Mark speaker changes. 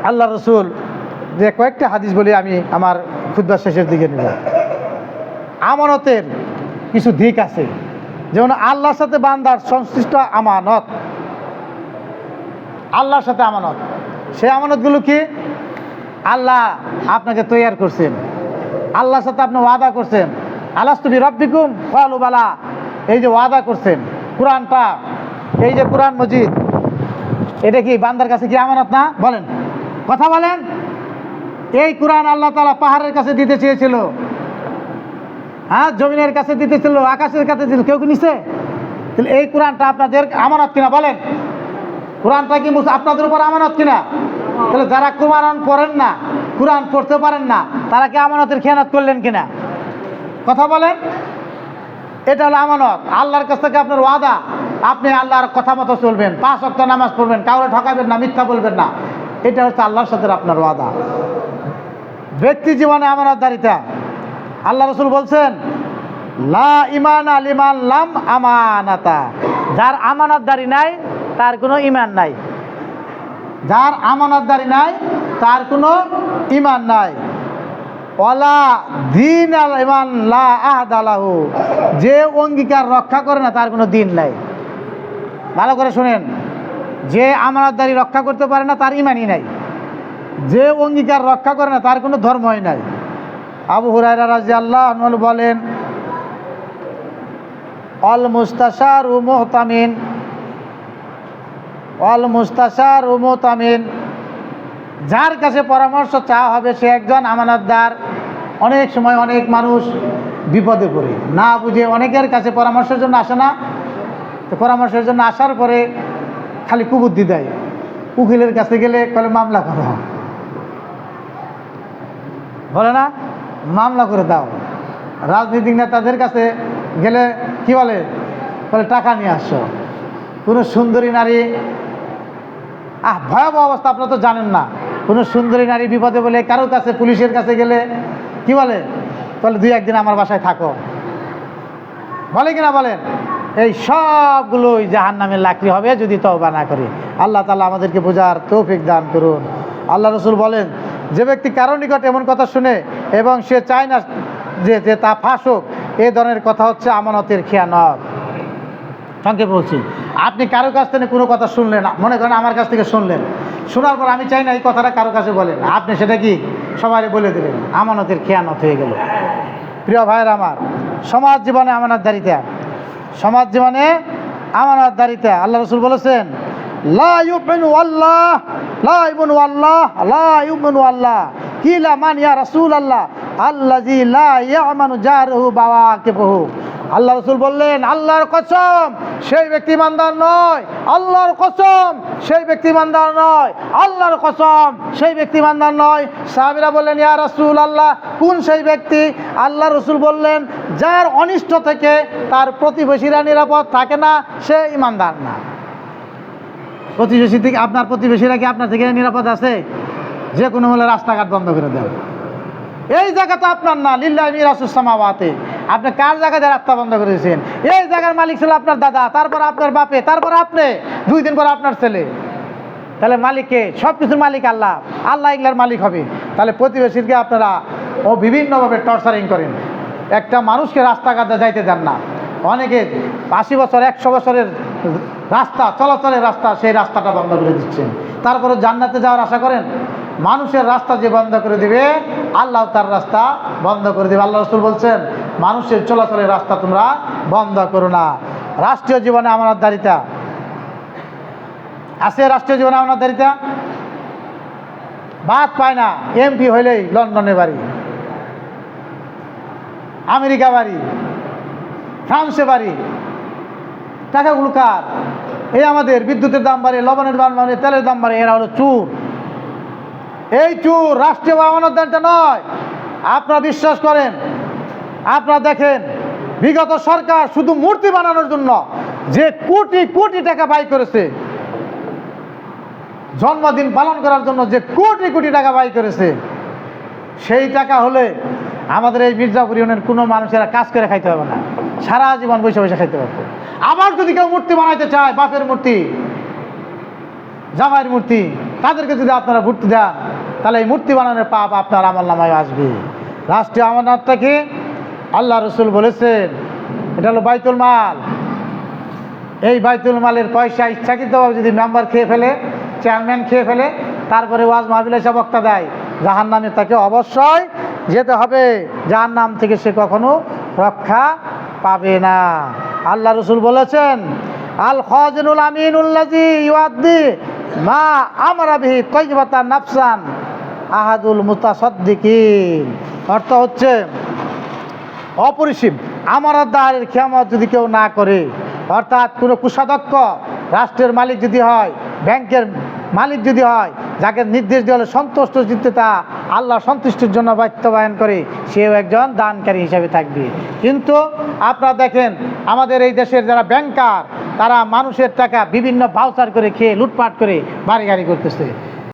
Speaker 1: আল্লাহ রসুল যে কয়েকটা হাদিস বলি আমি আমার খুতবা শেষের দিকে নেব। আমানতের কিছু দিক আছে, যেমন আল্লাহর সাথে বান্দার সংশ্লিষ্ট আমানত, আল্লাহর সাথে আমানত। সেই আমানতগুলো কি? আল্লাহ আপনাকে তৈয়ার করছেন, আল্লাহর সাথে আপনি ওয়াদা করছেন, আলাস্তু বিরাব্বিকুম ক্বালু বালা, এই যে ওয়াদা করছেন। কোরআনটা, এই যে কোরআন মজিদ, এটা কি বান্দার কাছে কি আমানত না? বলেন, কথা বলেন। এই কোরআন আল্লাহ তাআলা পাহাড়ের কাছে দিতে চেয়েছিল, হ্যাঁ, জমিনের কাছে দিতেছিল, আকাশের কাছে দিল, কেউ কি নিছে? তাহলে এই কোরআনটা আপনাদের আমানত কিনা? বলেন, কোরআনটা কি আপনাদের উপর আমানত কিনা? তাহলে যারা কোরআন পড়েন না, কোরআন পড়তে পারেন না, তারা কি আমানতের খেয়ানত করলেন কিনা? কথা বলেন। এটা হলো আমানত। আল্লাহর কাছ থেকে আপনার ওয়াদা, আপনি আল্লাহর কথা মতো চলবেন, 5 ওয়াক্ত নামাজ পড়বেন, কাউরে ঠকাবেন না, মিথ্যা বলবেন না। এটা হচ্ছে আল্লাহর সাথে আপনার ওয়াদা। ব্যক্তি জীবনে আমানতদারিতা, আল্লাহ রসুল বলছেন লা ইমানা লিমান লাম আমানাতা, যার আমানতদারি নাই তার কোনো ইমান নাই, যার আমানতদারি নাই তার কোনো ইমান নাই। ওয়ালা দিন আল ইমান লা আহদালাহু, যে অঙ্গীকার রক্ষা করে না তার কোনো দিন নাই। ভালো করে শুনেন, যে আমানতদারি রক্ষা করতে পারে না তার ইমানই নাই, যে অঙ্গীকার রক্ষা করে না তার কোনো ধর্মই নাই। আবু হুরায়রা রাদিয়াল্লাহু আনহু বলেন, অল মুস্তাশারু মুহতামিন, অল মুস্তাশারু মুহতামিন, যার কাছে পরামর্শ চাওয়া হবে সে একজন আমানতদার। অনেক সময় অনেক মানুষ বিপদে পড়ে, না বুঝে অনেকের কাছে পরামর্শের জন্য আসে না, তো পরামর্শের জন্য আসার পরে খালি কুবুদ্ধি দেয়। উকিলের কাছে গেলে কলে মামলা করো, বলে না মামলা করে দাও। রাজনৈতিক নেতাদের কাছে গেলে কি বলে? বলে টাকা নিয়ে আসো। কোনো সুন্দরী নারী, ভয়াবহ অবস্থা, আপনারা তো জানেন না। কোনো সুন্দরী নারী বিপদে বলে কারোর কাছে, পুলিশের কাছে গেলে কি বলে? বলে 2-1 দিন আমার বাসায় থাকো, বলে কিনা বলেন? এই সবগুলোই জাহান্নামের লাকড়ি হবে যদি তওবা না করি। আল্লাহ তাআলা আমাদেরকে বোঝার তৌফিক দান করুন। আল্লাহ রসুল বলেন, যে ব্যক্তি কারো নিকট এমন কথা শুনে এবং সে চায় না যে তা ফাঁস হোক, এই ধরনের কথা হচ্ছে আমানতের খেয়ানত। সংক্ষেপে বলছি, আপনি কারো কাছ থেকে কোনো কথা শুনলেন, মনে করেন আমার কাছ থেকে শুনলেন, শোনার পর আমি চাই না এই কথাটা কারো কাছে বলেন, আপনি সেটা কি সবাই বলে দিলেন, আমানতের খেয়ানত হয়ে গেল। প্রিয় ভাইয়ের আমার, সমাজ জীবনে আমানতদারিতা, সমাজ জীবনে আমানতদারিতা। আল্লাহ রসুল বলেছেন, লা ইউমিনু আল্লাহ, লা ইউমিনু আল্লাহ, লা ইউমিনু আল্লাহ, কিলা মান ইয়া রাসূলুল্লাহ আল্লাযী লা ইয়ামানু জারহু বাওয়াকিবহু। আল্লাহ রসুল বললেন, আল্লাহর কসম সেই ব্যক্তি ইমানদার নয়, আল্লাহর কসম সেই ব্যক্তি ইমানদার নয়, আল্লাহর কসম সেই ব্যক্তি ইমানদার নয়। সাহাবীরা বললেন, ইয়া রাসূলুল্লাহ, কোন সেই ব্যক্তি? আল্লাহ রসুল বললেন, যার অনিষ্ট থেকে তার প্রতিবেশীরা নিরাপদ থাকে না, সে ইমানদার না। প্রতিবেশী থেকে, আপনার প্রতিবেশীরা কি আপনার থেকে নিরাপদ আছে? যে কোনো হলে রাস্তাঘাট বন্ধ করে দেন, এই জায়গা তো আপনার না, লিল্লাহি মিরাসুস সামাওয়াতি, আপনি কার জায়গায় রাস্তা বন্ধ করে দিয়েছেন? এই জায়গার মালিক ছিল আপনার দাদা, তারপর আপনার বাপে, তারপর আপনি, 2 দিন পর আপনার ছেলে। তাহলে মালিককে, সব কিছুর মালিক আল্লাহ, আল্লাহ এগুলার মালিক হবে। তাহলে প্রতিবেশীকে আপনারা বিভিন্নভাবে টর্চারিং করেন, একটা মানুষকে রাস্তাঘাটে যাইতে দেন না। অনেকে 80 বছর 100 বছরের রাস্তা, চলাচলের রাস্তা, সেই রাস্তাটা বন্ধ করে দিচ্ছেন। তারপরে জান্নাতে যাওয়ার আশা করেন? মানুষের রাস্তা যে বন্ধ করে দিবে, আল্লাহ তার রাস্তা বন্ধ করে দেবে। আল্লাহ রসুল বলছেন, মানুষের চলাচলের রাস্তা তোমরা বন্ধ করো না। রাষ্ট্রীয় জীবনে আমানতদারিতা আছে, রাষ্ট্রীয় জীবনে আমানতদারিতা। বাদ পায় না, এমপি হইলেই লন্ডনে বাড়ি, আমেরিকা বাড়ি, ফ্রান্সে বাড়ি। টাকাগুলো কার? এই আমাদের বিদ্যুতের দাম বাড়ে, লবণের দাম বাড়ে, তেলের দাম বাড়ে, এরা হলো চোর। এই চোর রাষ্ট্রীয় আমানতদারিতা নয়। আপনারা বিশ্বাস করেন, আপনারা দেখেন, বিগত সরকার শুধু মূর্তি বানানোর জন্য যে কোটি কোটি টাকা ব্যয় করেছে, জন্মদিন পালন করার জন্য যে কোটি কোটি টাকা ব্যয় করেছে, সেই টাকা হলে আমাদের এই মির্জাপুর ইউনিয়নের কোনো মানুষেরা কাজ করে খাইতে হবে না, সারা জীবন বসে বসে খাইতে পারবে। আবার যদি কেউ মূর্তি বানাইতে চায়, বাপের মূর্তি, জামাইয়ের মূর্তি, তাদেরকে যদি আপনারা মূর্তি দেন, তাহলে এই মূর্তি বানানোর পাপ আপনার আমলনামায় আসবে। রাষ্ট্রীয় আমানতটা কি? আল্লাহ রসুল বলেছেন এটা হলো বাইতুল মাল। এই বাইতুল মালের পয়সা ইচ্ছাকৃতভাবে যদি মেম্বার খেয়ে ফেলে, চেয়ারম্যান খেয়ে ফেলে, তারপরে ওয়াজ মাহফিলে এসে বক্তা দেয়, জাহান্নামে তাকে অবশ্যই যেতে হবে। জাহান্নাম থেকে সে কখনো রক্ষা পাবে না। আল্লাহ রসুল বলেছেন আল খাজিনুল আমিনুল্লাযী ইউআদ্দি মা আমারা বিহি তাইয়্যিবাতান নাফসান আহাদুল মুতাসাদ্দিকিন। অর্থ হচ্ছে অপরিসীম আমানতদারের খেয়ামত যদি কেউ না করে, অর্থাৎ কোনো কুসাধ্যক্ষ রাষ্ট্রের মালিক যদি হয়, ব্যাংকের মালিক যদি হয়, যাকে নির্দেশ দেওয়া হলে সন্তুষ্ট চিত্তে তা আল্লাহ সন্তুষ্টির জন্য বাস্তবায়ন করে, সেও একজন দানকারী হিসাবে থাকবে। কিন্তু আপনারা দেখেন আমাদের এই দেশের যারা ব্যাংকার, তারা মানুষের টাকা বিভিন্ন ভাউচার করে খেয়ে লুটপাট করে বাড়ি গাড়ি করতেছে।